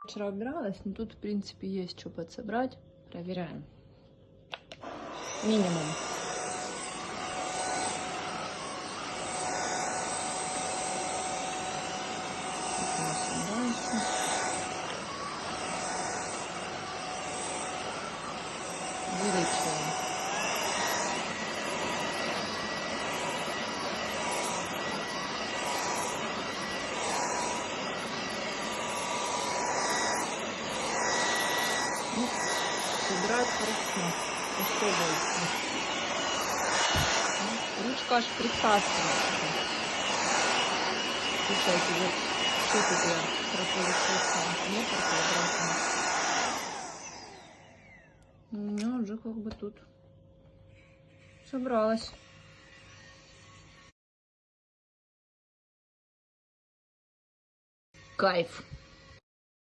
Вчера убиралась, но тут, в принципе, есть что подсобрать. Проверяем. Минимум. Дальше. Увеличиваем. Собирать хорошо. Еще больше. Ручка аж присасывается. Слушайте, вот что тут я проходит сантиметр квадратный. У меня уже как бы тут собралась. Кайф.